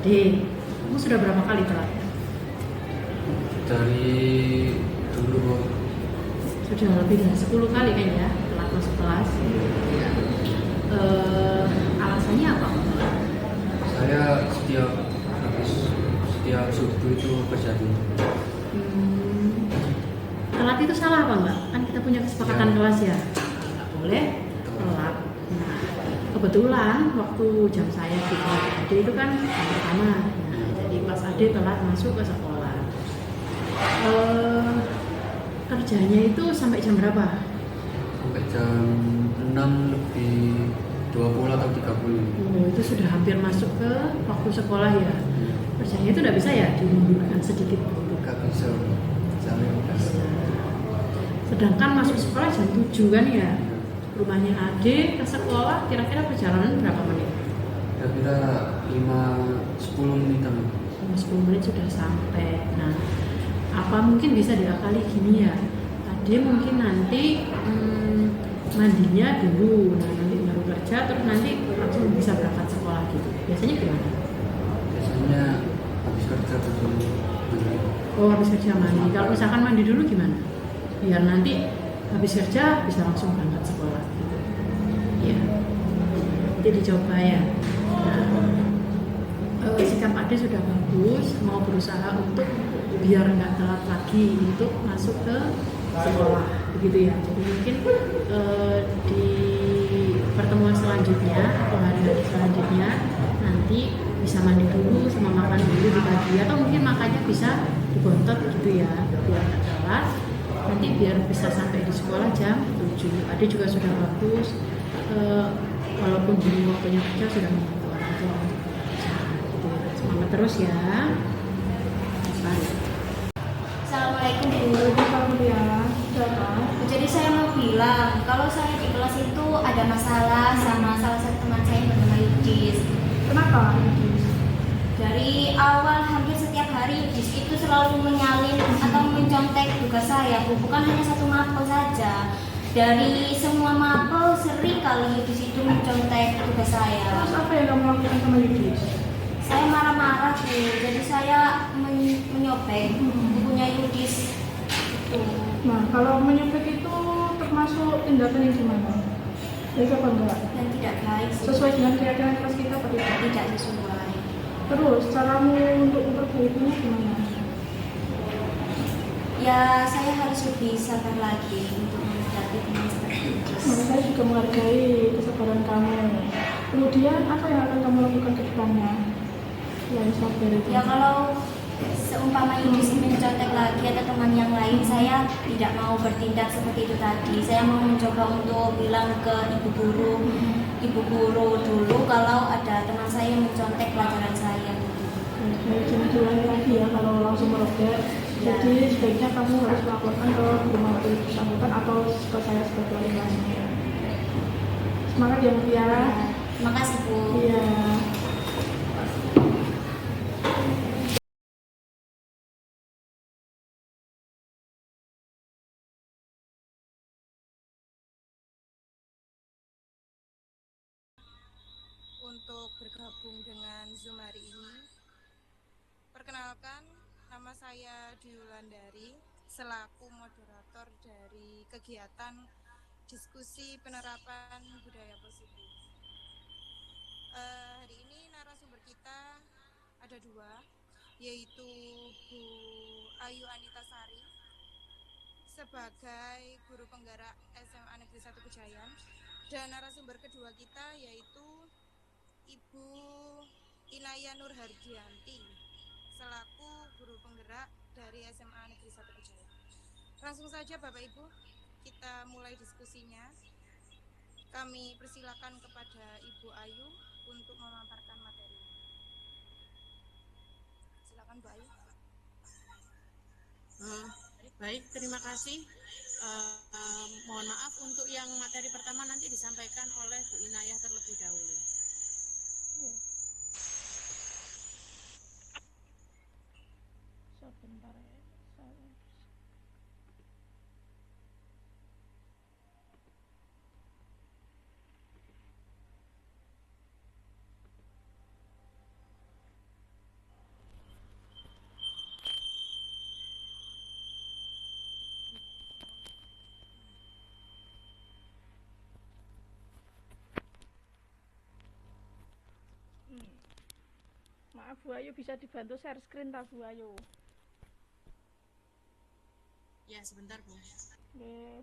Kamu sudah berapa kali telat? Dari dulu Sudah lebih dari 10 kali kayaknya telat masuk kelas. Alasannya apa? saya setiap subuh itu kerja dulu. Telat itu salah apa enggak? Kan kita punya kesepakatan Ya. kelas ya. Nggak boleh telat. Nah, kebetulan waktu jam saya di kelas Ade itu kan jam pertama. Nah, jadi pas Ade telat masuk ke sekolah. Kerjanya itu sampai jam berapa? Sampai jam 6:20 atau 30. Oh, itu sudah hampir masuk ke waktu sekolah ya. Kerjanya itu udah bisa ya dimundurkan sedikit dulu. Gak bisa sampai udah. Sedangkan masuk sekolah jam 7 kan ya. Rumahnya Ade ke sekolah kira-kira perjalanan berapa menit? Kira-kira 5-10 menitan. 10 menit sudah sampai. Nah, apa mungkin bisa diakali gini ya? Ade mungkin nanti mandinya dulu, nah nanti baru kerja, terus nanti langsung bisa berangkat sekolah gitu. Biasanya gimana? Biasanya habis kerja dulu. Oh, habis kerja mandi. Kalau misalkan mandi dulu gimana? Biar nanti habis kerja bisa langsung berangkat sekolah gitu. Iya. Nanti dicoba ya. Nah, sikap Ade sudah bagus, mau berusaha untuk biar nggak telat lagi untuk masuk ke sekolah, begitu ya. Jadi mungkin di pertemuan selanjutnya atau hari-hari selanjutnya nanti bisa mandi dulu sama makan dulu di pagi, atau mungkin makannya bisa dibontot gitu ya, biar nggak telat. Nanti biar bisa sampai di sekolah jam 7. Ade juga sudah bagus, walaupun di waktunya kerja sudah membantu orang tua untuk kerja gitu ya. Semangat terus ya. Mari. Assalamualaikum Bu. Jadi saya mau bilang kalau saya di kelas itu ada masalah sama salah satu teman saya yang bernama Yudis. Kenapa? Dari awal hampir setiap hari Yudis itu selalu menyalin atau mencontek tugas saya Bu. Bukan hanya satu mapel saja. Dari semua mapel sering kali Yudis itu mencontek tugas saya. Terus apa yang kamu lakukan sama Yudis? Saya marah-marah Bu. Jadi saya menyobek bukunya Yudis. Nah, kalau menyobek itu termasuk tindakan yang gimana? Baik apa enggak? Dan tidak baik sih. Sesuai dengan keyakinan kelas kita apa tidak? Tidak sesuai. Terus, caramu untuk memperbaikinya gimana? Ya, saya harus lebih sabar lagi untuk menghadapi teman seperti itu. Nah, saya juga menghargai kesabaran kamu. Kemudian, apa yang akan kamu lakukan ke depannya? Yang sabar itu. Ya, kalau seumpama Yudis mencontek lagi atau teman yang lain, saya tidak mau bertindak seperti itu tadi. Saya mau mencoba untuk bilang ke ibu guru dulu kalau ada teman saya yang mencontek pelajaran saya. Jangan diulangi lagi ya kalau langsung merobek. Ya. Jadi sebaiknya kamu harus melaporkan ke rumah bersangkutan atau ke saya sebagai wali kelasnya. Semangat ya, Bu ya. Terima kasih Bu. Iya. Untuk bergabung dengan Zoom hari ini. Perkenalkan, nama saya Dwi Wulandari selaku moderator dari kegiatan diskusi penerapan budaya positif. Hari ini narasumber kita ada dua, yaitu Bu Ayu Anita Sari sebagai guru penggerak SMA Negeri 1 Kejayan, dan narasumber kedua kita yaitu Ibu Inaya Nur Hardianti selaku guru penggerak dari SMA Negeri 1 Kejayan. Langsung saja Bapak Ibu, kita mulai diskusinya. Kami persilakan kepada Ibu Ayu untuk memaparkan materinya. Silakan Bu Ayu. Baik, terima kasih. Mohon maaf untuk yang materi pertama nanti disampaikan oleh Bu Inayah terlebih dahulu. Sebentar ya. Maaf Bu Ayu, bisa dibantu share screen tak Bu Ayu? Ya, sebentar Bu. Oke.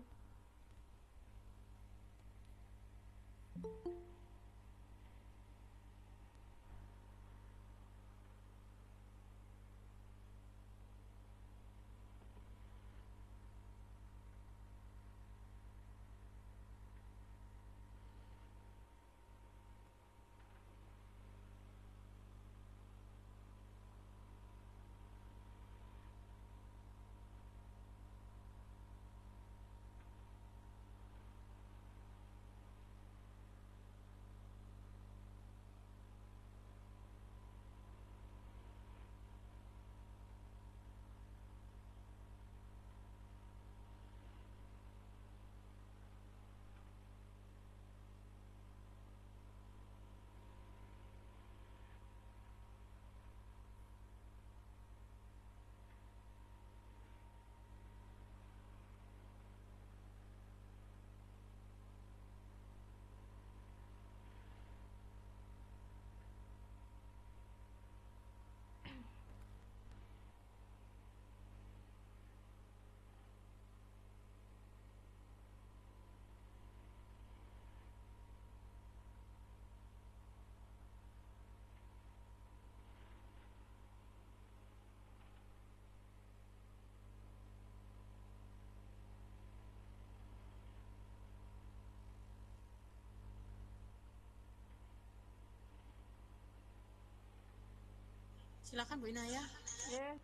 Silakan Bu Inaya.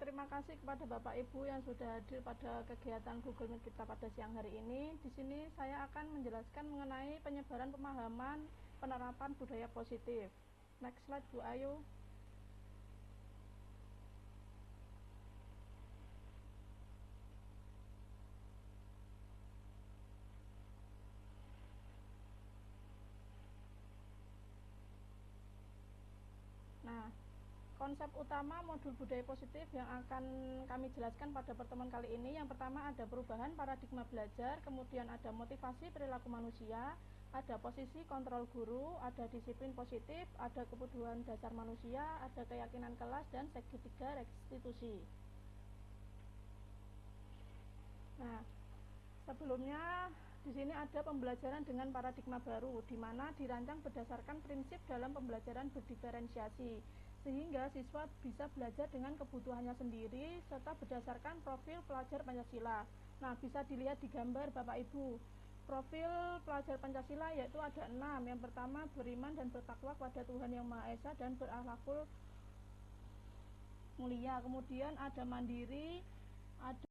Terima kasih kepada Bapak Ibu yang sudah hadir pada kegiatan Google Meet kita pada siang hari ini. Di sini saya akan menjelaskan mengenai penyebaran pemahaman penerapan budaya positif. Next slide Bu Ayu. Nah, konsep utama modul budaya positif yang akan kami jelaskan pada pertemuan kali ini, yang pertama ada perubahan paradigma belajar, kemudian ada motivasi perilaku manusia, ada posisi kontrol guru, ada disiplin positif, ada kebutuhan dasar manusia, ada keyakinan kelas, dan segitiga restitusi. Nah, sebelumnya di sini ada pembelajaran dengan paradigma baru, di mana dirancang berdasarkan prinsip dalam pembelajaran berdiferensiasi, sehingga siswa bisa belajar dengan kebutuhannya sendiri serta berdasarkan profil pelajar Pancasila. Nah, bisa dilihat di gambar Bapak Ibu. Profil pelajar Pancasila yaitu ada 6. Yang pertama, beriman dan bertakwa kepada Tuhan Yang Maha Esa dan berakhlakul mulia. Kemudian ada mandiri, ada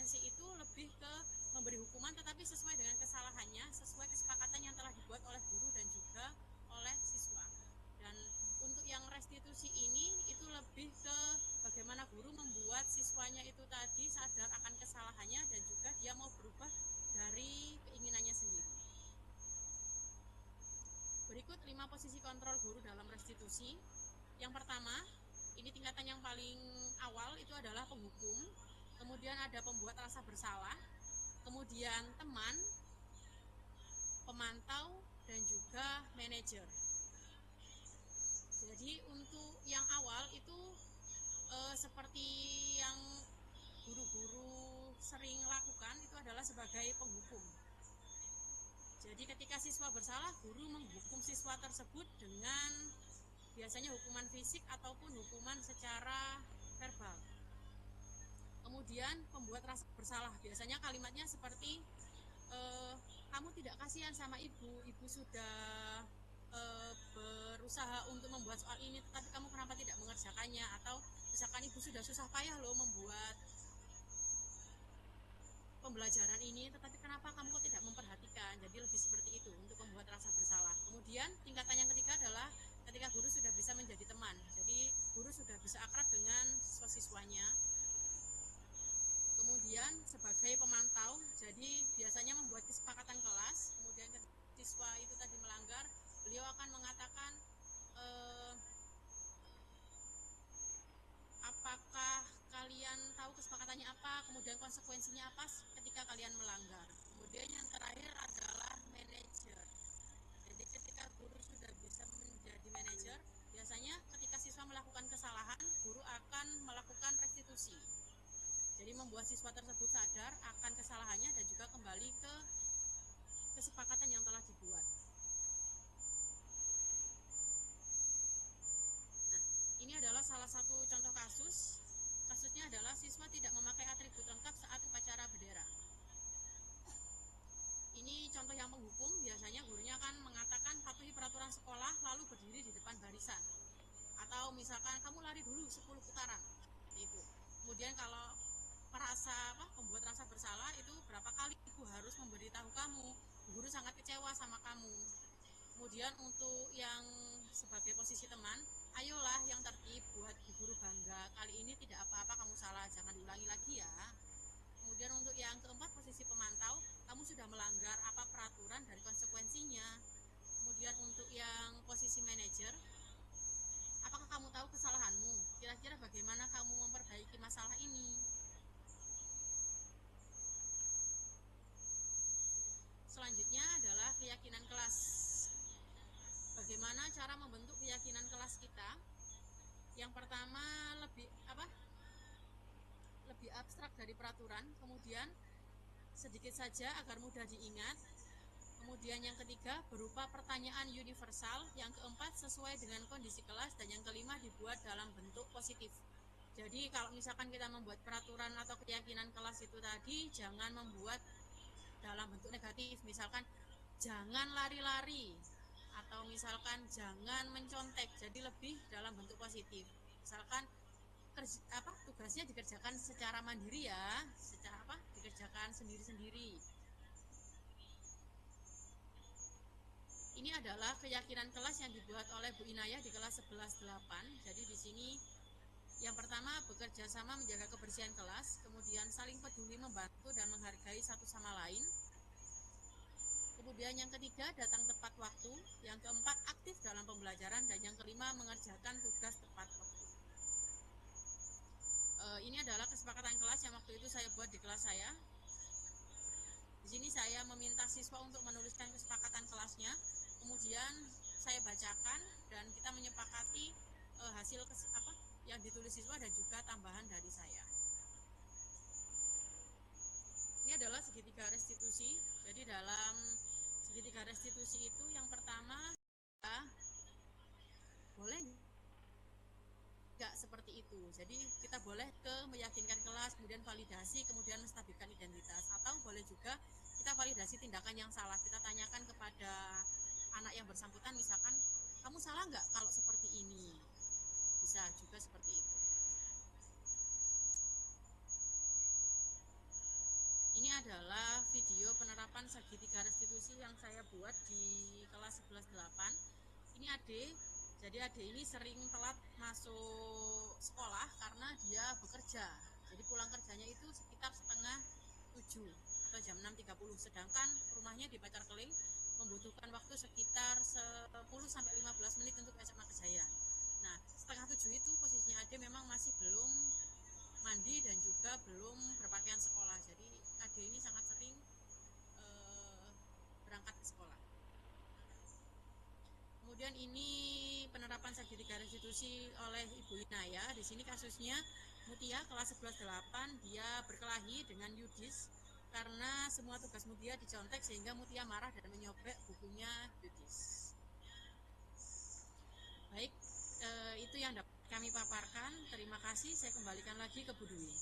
Itu lebih ke memberi hukuman tetapi sesuai dengan kesalahannya, sesuai kesepakatan yang telah dibuat oleh guru dan juga oleh siswa. Dan untuk yang restitusi ini itu lebih ke bagaimana guru membuat siswanya itu tadi sadar akan kesalahannya dan juga dia mau berubah dari keinginannya sendiri. Berikut 5 posisi kontrol guru dalam restitusi. Yang pertama, ini tingkatan yang paling awal itu adalah penghukum. Kemudian ada pembuat rasa bersalah, kemudian teman, pemantau, dan juga manajer. Jadi untuk yang awal itu seperti yang guru-guru sering lakukan itu adalah sebagai penghukum. Jadi ketika siswa bersalah, guru menghukum siswa tersebut dengan biasanya hukuman fisik ataupun hukuman secara verbal. Kemudian pembuat rasa bersalah, biasanya kalimatnya seperti kamu tidak kasihan sama ibu sudah berusaha untuk membuat soal ini, tetapi kamu kenapa tidak mengerjakannya? Atau misalkan ibu sudah susah payah loh membuat pembelajaran ini, tetapi kenapa kamu kok tidak memperhatikan? Jadi lebih seperti itu untuk membuat rasa bersalah. Kemudian tingkatan yang ketiga adalah ketika guru sudah bisa menjadi teman. Jadi guru sudah bisa akrab dengan siswa-siswanya. Kemudian sebagai pemantau, jadi biasanya membuat kesepakatan kelas. Kemudian ketika siswa itu tadi melanggar, beliau akan mengatakan apakah kalian tahu kesepakatannya apa, kemudian konsekuensinya apa ketika kalian melanggar. Kemudian yang terakhir adalah manajer. Jadi ketika guru sudah bisa menjadi manajer, biasanya ketika siswa melakukan kesalahan, guru akan melakukan restitusi. Jadi membuat siswa tersebut sadar akan kesalahannya dan juga kembali ke kesepakatan yang telah dibuat. Nah, ini adalah salah satu contoh kasus. Kasusnya adalah siswa tidak memakai atribut lengkap saat upacara bendera. Ini contoh yang menghukum, biasanya gurunya akan mengatakan patuhi peraturan sekolah lalu berdiri di depan barisan. Atau misalkan kamu lari dulu 10 putaran. Itu. Kemudian kalau membuat rasa bersalah itu berapa kali ibu harus memberitahu kamu, guru sangat kecewa sama kamu. Kemudian untuk yang sebagai posisi teman, ayolah yang tertib buat guru bangga, kali ini tidak apa-apa kamu salah, jangan diulangi lagi ya. Kemudian untuk yang keempat, posisi pemantau, kamu sudah melanggar apa peraturan dan konsekuensinya. Kemudian untuk yang posisi manajer, apakah kamu tahu kesalahanmu? Kira-kira bagaimana kamu memperbaiki masalah ini? Selanjutnya adalah keyakinan kelas. Bagaimana cara membentuk keyakinan kelas kita? Yang pertama lebih abstrak dari peraturan, kemudian sedikit saja agar mudah diingat. Kemudian yang ketiga berupa pertanyaan universal, yang keempat sesuai dengan kondisi kelas, dan yang kelima dibuat dalam bentuk positif. Jadi kalau misalkan kita membuat peraturan atau keyakinan kelas itu tadi, jangan membuat dalam bentuk negatif, misalkan jangan lari-lari atau misalkan jangan mencontek, jadi lebih dalam bentuk positif. Misalkan tugasnya dikerjakan secara mandiri ya, dikerjakan sendiri-sendiri. Ini adalah keyakinan kelas yang dibuat oleh Bu Inayah di kelas 11-8. Jadi di sini yang pertama bekerja sama menjaga kebersihan kelas, kemudian saling peduli, membantu dan menghargai satu sama lain. Kemudian yang ketiga datang tepat waktu, yang keempat aktif dalam pembelajaran, dan yang kelima mengerjakan tugas tepat waktu. Ini adalah kesepakatan kelas yang waktu itu saya buat di kelas saya. Di sini saya meminta siswa untuk menuliskan kesepakatan kelasnya, kemudian saya bacakan dan kita menyepakati hasil yang ditulis siswa dan juga tambahan dari saya. Ini adalah segitiga restitusi. Jadi dalam segitiga restitusi itu yang pertama boleh nggak seperti itu. Jadi kita boleh meyakinkan kelas, kemudian validasi, kemudian menstabilkan identitas. Atau boleh juga kita validasi tindakan yang salah. Kita tanyakan kepada anak yang bersangkutan, misalkan kamu salah nggak kalau seperti ini. Bisa juga seperti itu. Ini adalah video penerapan segitiga restitusi yang saya buat di kelas 11-8. Ini adik. Jadi adik ini sering telat masuk sekolah karena dia bekerja. Jadi pulang kerjanya itu sekitar setengah 7 atau jam 6.30. Sedangkan rumahnya di Pacar Keling membutuhkan waktu sekitar 10-15 menit untuk SMA Kejayaan. Nah, setengah 7 itu posisinya adik memang masih belum mandi dan juga belum berpakaian sekolah. Jadi adik ini sangat sering berangkat ke sekolah. Kemudian ini penerapan segitiga restitusi oleh Ibu Inayah. Di sini kasusnya Mutia kelas 11-8, dia berkelahi dengan Yudis karena semua tugas Mutia dicontek sehingga Mutia marah dan menyobek bukunya Yudis. Baik, itu yang dapat kami paparkan. Terima kasih. Saya kembalikan lagi ke Bu Dwi.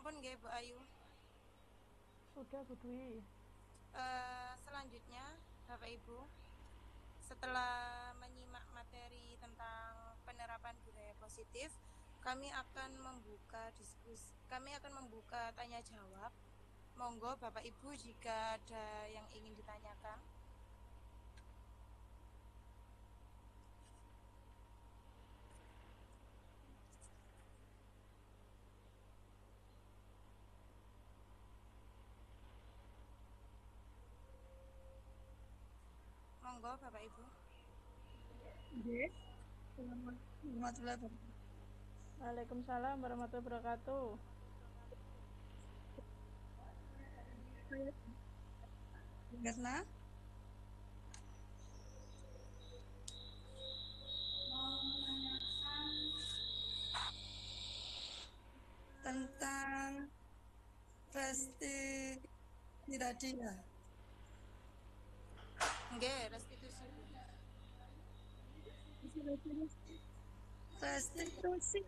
Sampun nggih Bu Ayu. Sudah Bu Dwi. Selanjutnya Bapak Ibu, setelah menyimak materi tentang penerapan budaya positif, kami akan membuka tanya jawab. Monggo Bapak Ibu jika ada yang ingin ditanyakan. Monggo Bapak Ibu. Nggih. Warahmatullahi wabarakatuh. Waalaikumsalam warahmatullahi wabarakatuh. Karena tentang restitusi tadi ya. Nggih, restitusi. Restitusi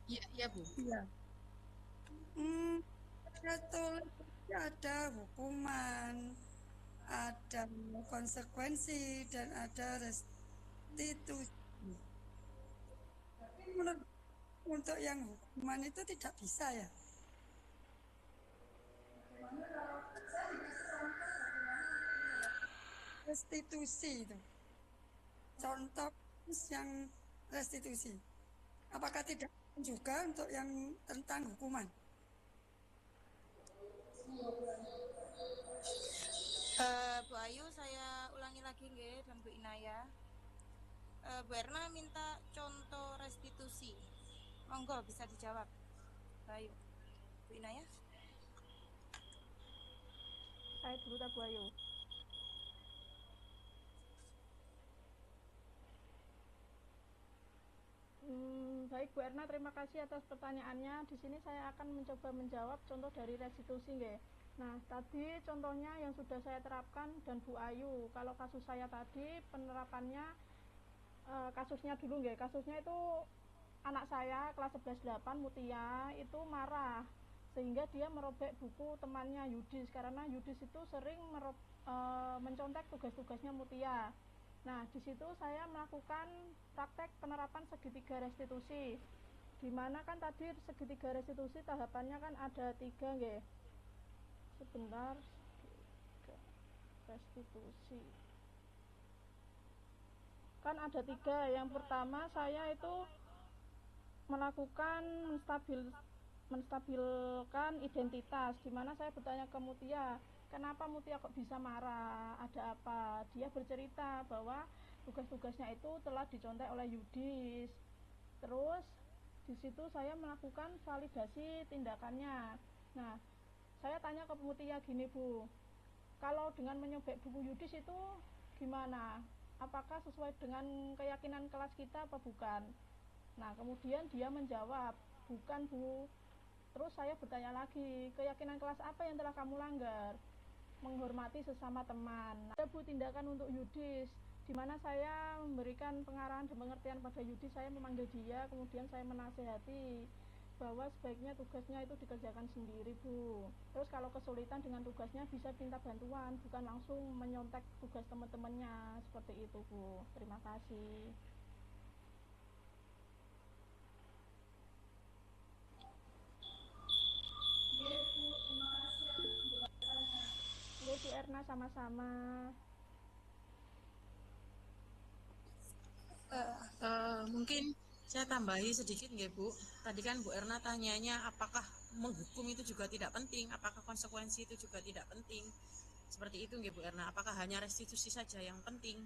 ya. Iya Bu. Iya. Saya tulis ada hukuman, ada konsekuensi, dan ada restitusi. Tapi untuk yang hukuman itu tidak bisa ya. Restitusi itu. Contoh yang restitusi. Apakah tidak juga untuk yang tentang hukuman? Bu Ayu, saya ulangi lagi nggih dan Bu Inaya. Bu Erna minta contoh restitusi. Monggo bisa dijawab. Bu Ayu. Bu Inaya. Saya dulu tak Bu Ayu. Baik Bu Erna, terima kasih atas pertanyaannya. Di sini saya akan mencoba menjawab contoh dari restitusi nggih. Nah, tadi contohnya yang sudah saya terapkan dan Bu Ayu. Kalau kasus saya tadi penerapannya kasusnya dulu nggih. Kasusnya itu anak saya kelas 11-8 Mutia itu marah sehingga dia merobek buku temannya Yudis karena Yudis itu sering mencontek tugas-tugasnya Mutia. Nah, di situ saya melakukan praktek penerapan segitiga restitusi. Di mana kan tadi segitiga restitusi tahapannya kan ada 3 nggih. Sebentar, restitusi. Kan ada 3. Yang pertama saya itu melakukan menstabilkan identitas, di mana saya bertanya ke Mutia, kenapa Mutia kok bisa marah, ada apa? Dia bercerita bahwa tugas-tugasnya itu telah dicontek oleh Yudis. Terus di situ saya melakukan validasi tindakannya. Nah, saya tanya ke Mutia gini Bu, kalau dengan menyobek buku Yudis itu gimana? Apakah sesuai dengan keyakinan kelas kita apa bukan? Nah, kemudian dia menjawab, bukan Bu. Terus saya bertanya lagi, keyakinan kelas apa yang telah kamu langgar? Menghormati sesama teman. Ada Bu tindakan untuk Yudis, di mana saya memberikan pengarahan dan pengertian pada Yudis, saya memanggil dia, kemudian saya menasehati bahwa sebaiknya tugasnya itu dikerjakan sendiri Bu. Terus kalau kesulitan dengan tugasnya bisa minta bantuan, bukan langsung menyontek tugas teman-temannya, seperti itu Bu. Terima kasih. Bu Erna, sama-sama. Mungkin saya tambahi sedikit nggih Bu. Tadi kan Bu Erna tanyanya apakah menghukum itu juga tidak penting, apakah konsekuensi itu juga tidak penting. Seperti itu nggih Bu Erna. Apakah hanya restitusi saja yang penting?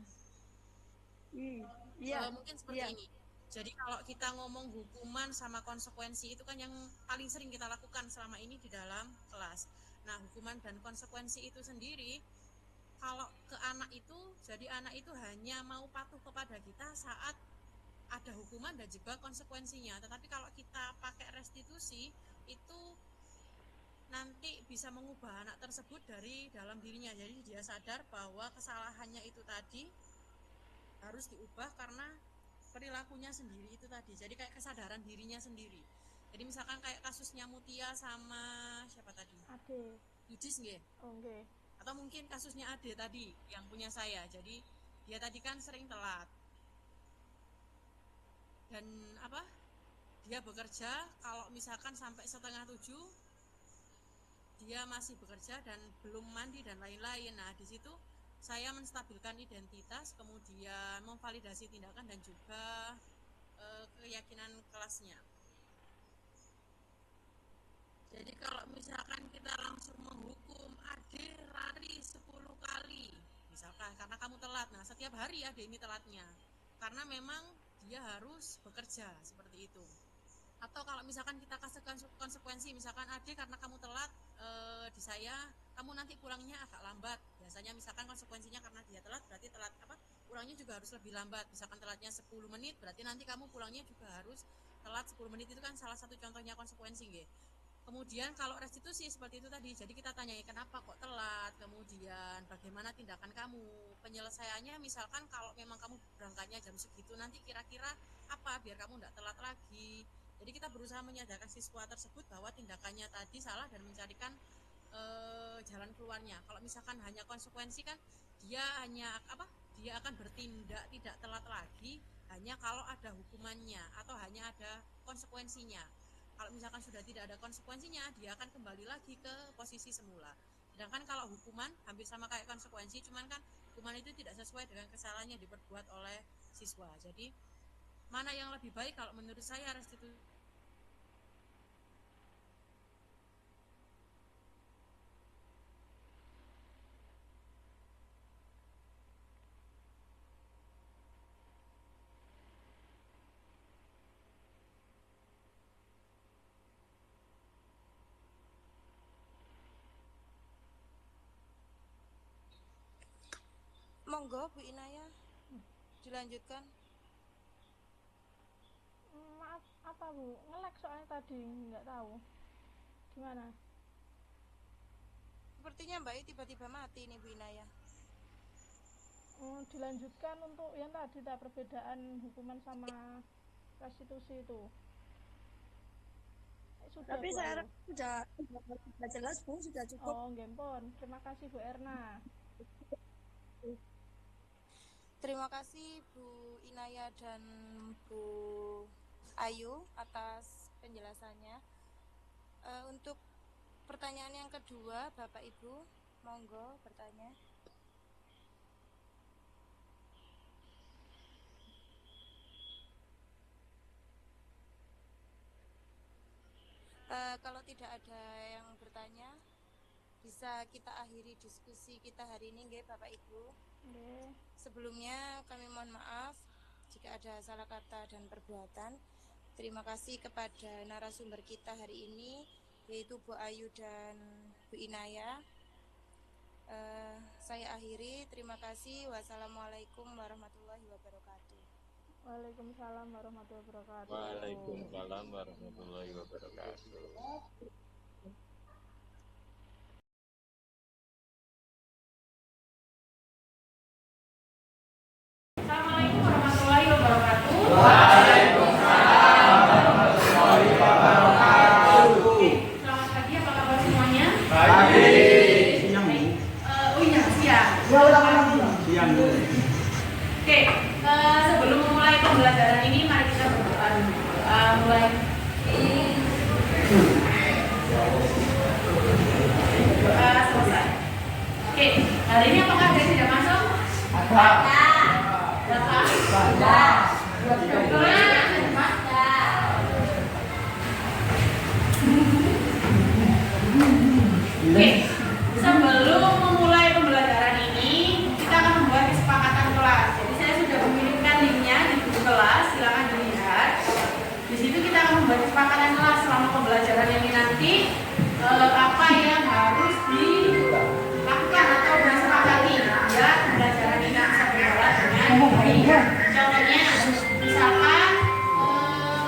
Iya. Mungkin seperti ini. Jadi kalau kita ngomong hukuman sama konsekuensi itu kan yang paling sering kita lakukan selama ini di dalam kelas. Nah, hukuman dan konsekuensi itu sendiri kalau ke anak itu, jadi anak itu hanya mau patuh kepada kita saat ada hukuman dan juga konsekuensinya. Tetapi kalau kita pakai restitusi itu nanti bisa mengubah anak tersebut dari dalam dirinya. Jadi dia sadar bahwa kesalahannya itu tadi harus diubah karena perilakunya sendiri itu tadi. Jadi kayak kesadaran dirinya sendiri. Jadi misalkan kayak kasusnya Mutia sama siapa tadi? Ade. Yudis nggih? Oh nggih. Atau mungkin kasusnya Ade tadi yang punya saya. Jadi dia tadi kan sering telat. Dan apa? Dia bekerja kalau misalkan sampai 6:30 dia masih bekerja dan belum mandi dan lain-lain. Nah, di situ saya menstabilkan identitas, kemudian memvalidasi tindakan dan juga keyakinan kelasnya. Jadi kalau misalkan kita langsung menghukum Ade lari 10 kali, misalkan karena kamu telat, nah setiap hari Ade ini telatnya, karena memang dia harus bekerja, seperti itu. Atau kalau misalkan kita kasih konsekuensi, misalkan Ade karena kamu telat di saya, kamu nanti pulangnya agak lambat. Biasanya misalkan konsekuensinya karena dia telat, berarti telat apa? Pulangnya juga harus lebih lambat. Misalkan telatnya 10 menit, berarti nanti kamu pulangnya juga harus telat 10 menit. Itu kan salah satu contohnya konsekuensi, nggih. Kemudian kalau restitusi seperti itu tadi, jadi kita tanyai kenapa kok telat, kemudian bagaimana tindakan kamu, penyelesaiannya misalkan kalau memang kamu berangkatnya jam segitu, nanti kira-kira apa biar kamu tidak telat lagi. Jadi kita berusaha menyadarkan siswa tersebut bahwa tindakannya tadi salah dan mencarikan jalan keluarnya. Kalau misalkan hanya konsekuensi kan dia hanya apa? Dia akan bertindak tidak telat lagi hanya kalau ada hukumannya atau hanya ada konsekuensinya. Kalau misalkan sudah tidak ada konsekuensinya, dia akan kembali lagi ke posisi semula. Sedangkan kalau hukuman hampir sama kayak konsekuensi, cuman kan hukuman itu tidak sesuai dengan kesalahan yang diperbuat oleh siswa. Jadi mana yang lebih baik kalau menurut saya restitusi. Monggo Bu Inaya, dilanjutkan. Maaf, apa Bu? Nge-lag soalnya tadi, nggak tahu. Gimana? Sepertinya Mbak I tiba-tiba mati nih Bu Inaya. Dilanjutkan untuk yang tadi, perbedaan hukuman sama restitusi itu. Sudah, Tapi Bu saya Ayu? sudah jelas Bu, sudah cukup. Oh, gempon. Terima kasih Bu Erna. Terima kasih Bu Inaya dan Bu Ayu atas penjelasannya. Untuk pertanyaan yang kedua, Bapak Ibu, monggo bertanya. Kalau tidak ada yang bertanya, bisa kita akhiri diskusi kita hari ini, nggih Bapak Ibu. Nggih. Sebelumnya kami mohon maaf jika ada salah kata dan perbuatan. Terima kasih kepada narasumber kita hari ini, yaitu Bu Ayu dan Bu Inaya. Saya akhiri, terima kasih. Wassalamualaikum warahmatullahi wabarakatuh. Waalaikumsalam warahmatullahi wabarakatuh. Waalaikumsalam warahmatullahi wabarakatuh. Assalamualaikum warahmatullahi wabarakatuh. Waalaikumsalam warahmatullahi wabarakatuh. Selamat pagi, apa kabar semuanya? Pagi. Oh iya, siang. Siang. Oke, sebelum memulai pembelajaran ini, mari kita berdoa dulu. Mulai. Doa selesai. Oke, hari ini apakah ada yang tidak masuk? Ada. Oke, sebelum memulai pembelajaran ini, kita akan membuat kesepakatan kelas. Jadi saya sudah mengirimkan linknya di buku kelas, silakan dilihat. Di situ kita akan membuat kesepakatan kelas selama pembelajaran ini nanti, apa yang harus dilakukan atau disepakati ya pembelajaran ini bisa berjalan dengan baik. Contohnya, misalkan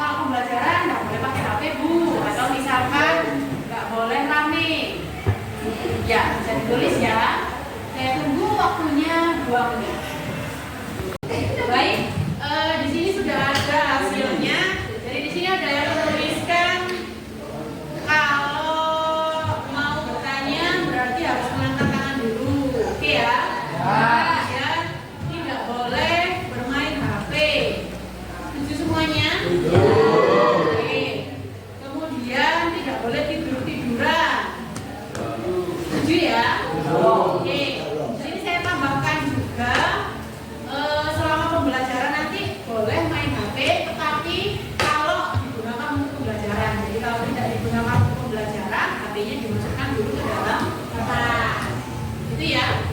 kalau pembelajaran nggak boleh pakai HP Bu, atau misalkan nggak boleh rame. Ya, bisa ditulis ya. Saya tunggu waktunya 2 menit. Baik, di sini sudah ada hasilnya. Jadi di sini ada yang menuliskan nilainya dimasukkan dulu ke dalam kertas. Itu ya.